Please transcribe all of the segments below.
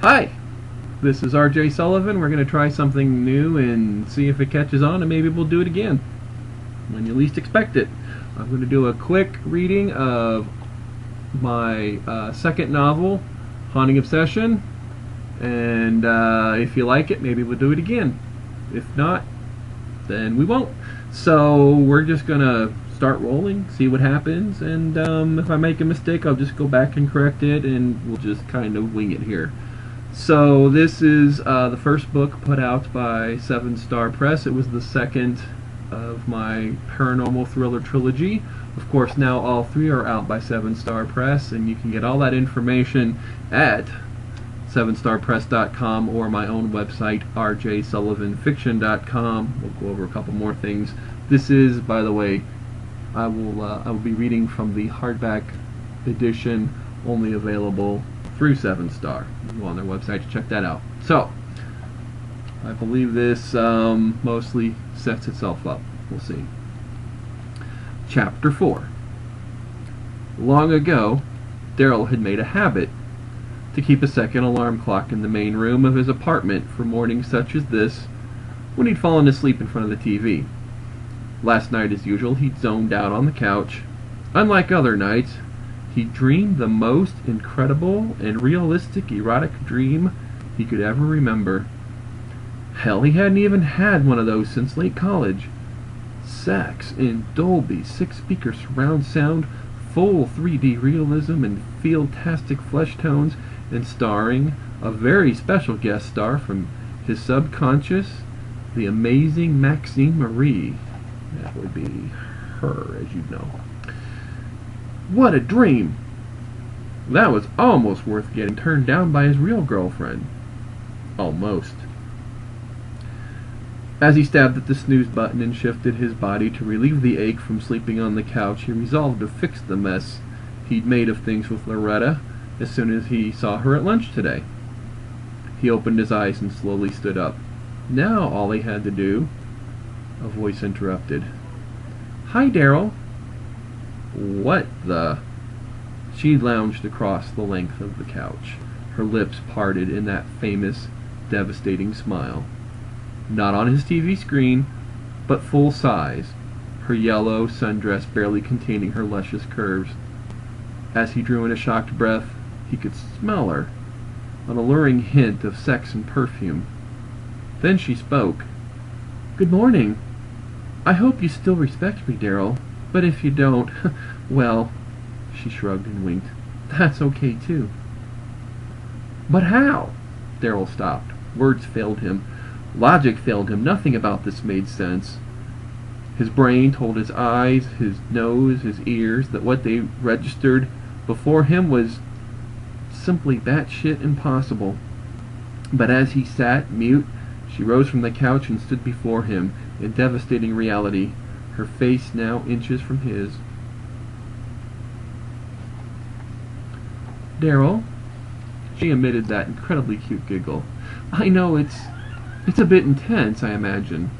Hi, this is RJ Sullivan. We're going to try something new and see if it catches on, and maybe we'll do it again when you least expect it. I'm going to do a quick reading of my second novel, Haunting Obsession, and if you like it, maybe we'll do it again. If not, then we won't. So we're just going to start rolling, see what happens, and if I make a mistake, I'll just go back and correct it, and we'll just kind of wing it here. So this is the first book put out by 7 Star Press. It was the second of my paranormal thriller trilogy. Of course, now all 3 are out by 7 Star Press, and you can get all that information at 7starpress.com or my own website, rjsullivanfiction.com. We'll go over a couple more things. This is, by the way, I will be reading from the hardback edition, only available through 7 Star. You can go on their website to check that out. So, I believe this mostly sets itself up. We'll see. Chapter 4. Long ago, Darryl had made a habit to keep a second alarm clock in the main room of his apartment for mornings such as this, when he'd fallen asleep in front of the TV. Last night, as usual, he'd zoned out on the couch. Unlike other nights, he dreamed the most incredible and realistic erotic dream he could ever remember. Hell, he hadn't even had one of those since late college. Sex in Dolby 6-speaker surround sound, full 3D realism and feel-tastic flesh tones, and starring a very special guest star from his subconscious, the amazing Maxine Marie. That would be her, as you know. What a dream! That was almost worth getting turned down by his real girlfriend. Almost. As he stabbed at the snooze button and shifted his body to relieve the ache from sleeping on the couch, he resolved to fix the mess he'd made of things with Loretta as soon as he saw her at lunch today. He opened his eyes and slowly stood up. Now all he had to do... A voice interrupted. "Hi, Darryl." "What the..." She lounged across the length of the couch, her lips parted in that famous, devastating smile. Not on his TV screen, but full size, her yellow sundress barely containing her luscious curves. As he drew in a shocked breath, he could smell her, an alluring hint of sex and perfume. Then she spoke. "Good morning. I hope you still respect me, Darryl, but if you don't, well," she shrugged and winked, "that's okay too." "But how?" Darryl stopped. Words failed him. Logic failed him. Nothing about this made sense. His brain told his eyes, his nose, his ears that what they registered before him was simply batshit impossible. But as he sat, mute, she rose from the couch and stood before him in devastating reality, her face now inches from his. "Darryl," she emitted that incredibly cute giggle. "I know it's a bit intense, I imagine."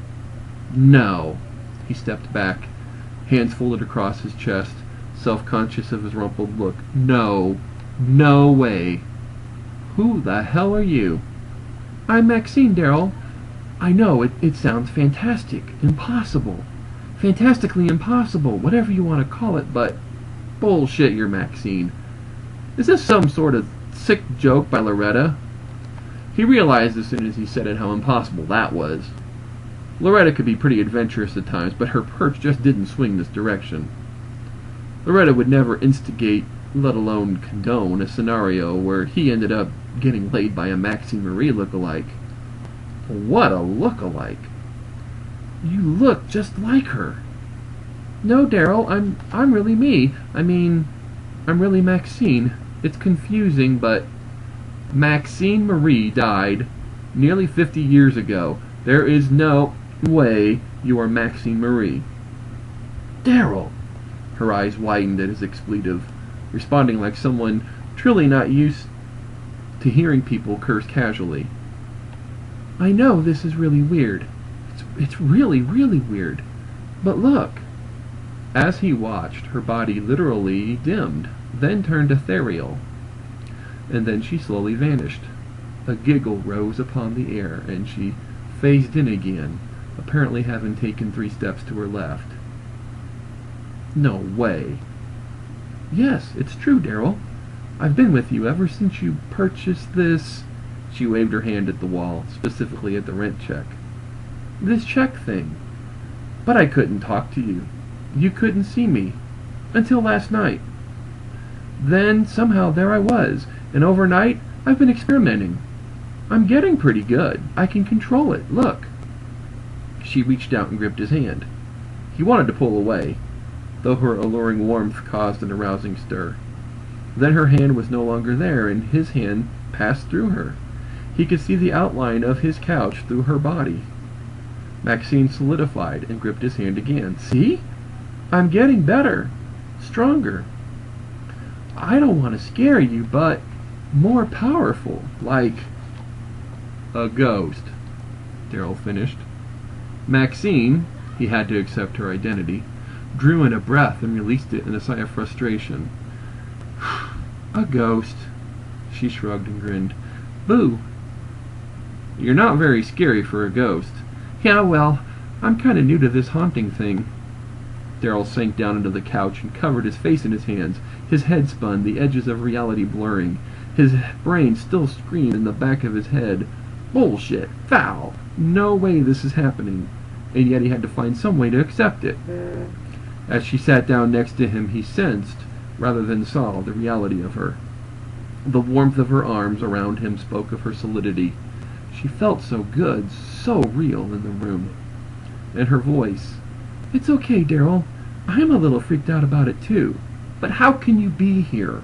"No." He stepped back, hands folded across his chest, self-conscious of his rumpled look. "No. No way." "Who the hell are you?" "I'm Maxine, Darryl. I know, it sounds fantastic, impossible, fantastically impossible, whatever you want to call it, but..." "Bullshit, you're Maxine. Is this some sort of sick joke by Loretta?" He realized as soon as he said it how impossible that was. Loretta could be pretty adventurous at times, but her perch just didn't swing this direction. Loretta would never instigate, let alone condone, a scenario where he ended up getting laid by a Maxine Marie look-alike. What a look-alike! "You look just like her." "No, Darryl, I'm really me. I mean, I'm really Maxine. It's confusing, but..." "Maxine Marie died nearly 50 years ago. There is no way you are Maxine Marie." "Darryl!" Her eyes widened at his expletive, responding like someone truly not used to hearing people curse casually. "I know this is really weird. It's really, really weird. But look." As he watched, her body literally dimmed, then turned ethereal, and then she slowly vanished. A giggle rose upon the air, and she phased in again, apparently having taken 3 steps to her left. No way. Yes, it's true, Darryl. I've been with you ever since you purchased this... She waved her hand at the wall, specifically at the rent check. This check thing. But I couldn't talk to you. You couldn't see me. Until last night. Then, somehow, there I was, and overnight, I've been experimenting. I'm getting pretty good. I can control it. Look. She reached out and gripped his hand. He wanted to pull away, though her alluring warmth caused an arousing stir. Then her hand was no longer there, and his hand passed through her. He could see the outline of his couch through her body. Maxine solidified and gripped his hand again. See? I'm getting better. Stronger. I don't want to scare you, but more powerful. Like a ghost, Darryl finished. Maxine, he had to accept her identity, drew in a breath and released it in a sigh of frustration. A ghost, she shrugged and grinned. Boo. You're not very scary for a ghost. Yeah, well, I'm kind of new to this haunting thing. Darryl sank down into the couch and covered his face in his hands. His head spun, the edges of reality blurring. His brain still screamed in the back of his head. Bullshit. Foul. No way this is happening. And yet he had to find some way to accept it. As she sat down next to him, he sensed, rather than saw, the reality of her. The warmth of her arms around him spoke of her solidity. She felt so good, so real in the room. And her voice. It's okay, Darryl. I'm a little freaked out about it too. But how can you be here?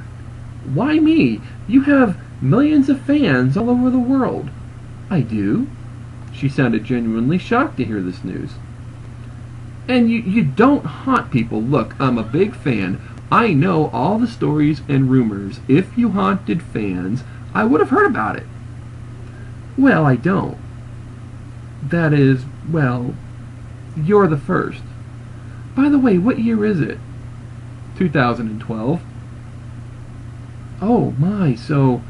Why me? You have millions of fans all over the world. I do. She sounded genuinely shocked to hear this news. And you don't haunt people. Look, I'm a big fan. I know all the stories and rumors. If you haunted fans, I would have heard about it. Well, I don't. That is, well, you're the first. By the way, what year is it? 2012. Oh my, so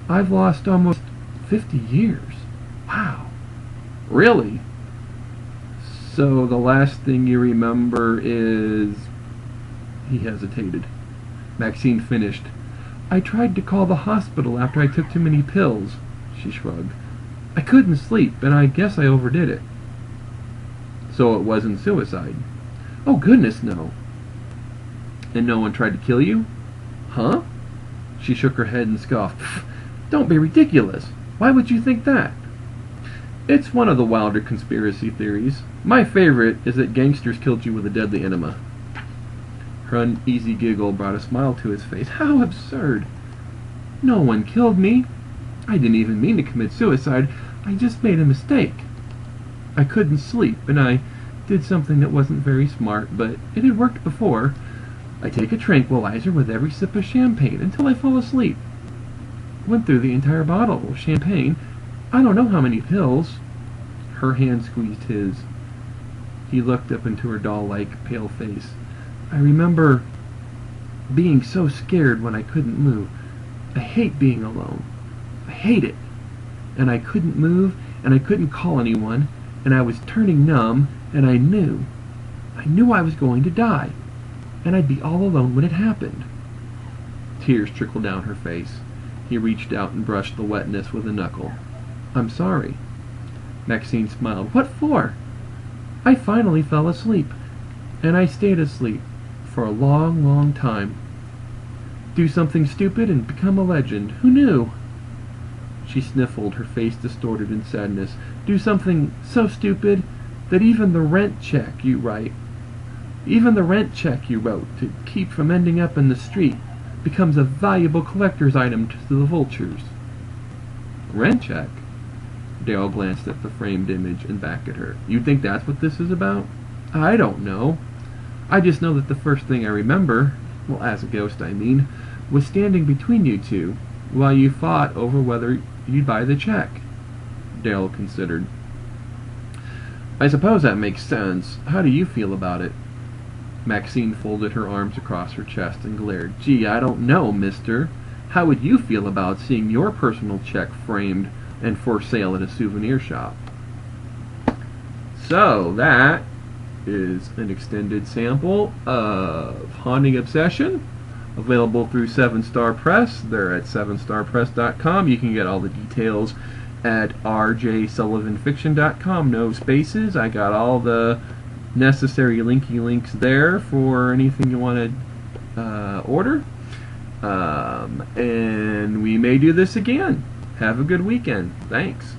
I've lost almost 50 years. Wow. Really? So the last thing you remember is... He hesitated. Maxine finished. I tried to call the hospital after I took too many pills. She shrugged. I couldn't sleep, and I guess I overdid it. So it wasn't suicide? Oh, goodness, no. And no one tried to kill you? Huh? She shook her head and scoffed. Don't be ridiculous. Why would you think that? It's one of the wilder conspiracy theories. My favorite is that gangsters killed you with a deadly enema. Her uneasy giggle brought a smile to his face. How absurd. No one killed me. I didn't even mean to commit suicide. I just made a mistake. I couldn't sleep, and I did something that wasn't very smart, but it had worked before. I take a tranquilizer with every sip of champagne until I fall asleep. Went through the entire bottle of champagne. I don't know how many pills. Her hand squeezed his. He looked up into her doll-like pale face. I remember being so scared when I couldn't move. I hate being alone. I hate it. And I couldn't move, and I couldn't call anyone, and I was turning numb, and I knew I was going to die, and I'd be all alone when it happened. Tears trickled down her face. He reached out and brushed the wetness with a knuckle. I'm sorry. Maxine smiled. What for? I finally fell asleep, and I stayed asleep for a long, long time. Do something stupid and become a legend. Who knew? She sniffled, her face distorted in sadness. Do something so stupid that even the rent check you wrote to keep from ending up in the street becomes a valuable collector's item to the vultures. Rent check? Darryl glanced at the framed image and back at her. You think that's what this is about? I don't know. I just know that the first thing I remember, well, as a ghost I mean, was standing between you two while you fought over whether you'd buy the check. Darryl considered. I suppose that makes sense. How do you feel about it? Maxine folded her arms across her chest and glared. Gee, I don't know, mister. How would you feel about seeing your personal check framed and for sale at a souvenir shop? So that is an extended sample of Haunting Obsession, available through 7 Star Press. They're at 7starpress.com. You can get all the details at rjsullivanfiction.com. No spaces. I got all the necessary links there for anything you want to order. And we may do this again. Have a good weekend. Thanks.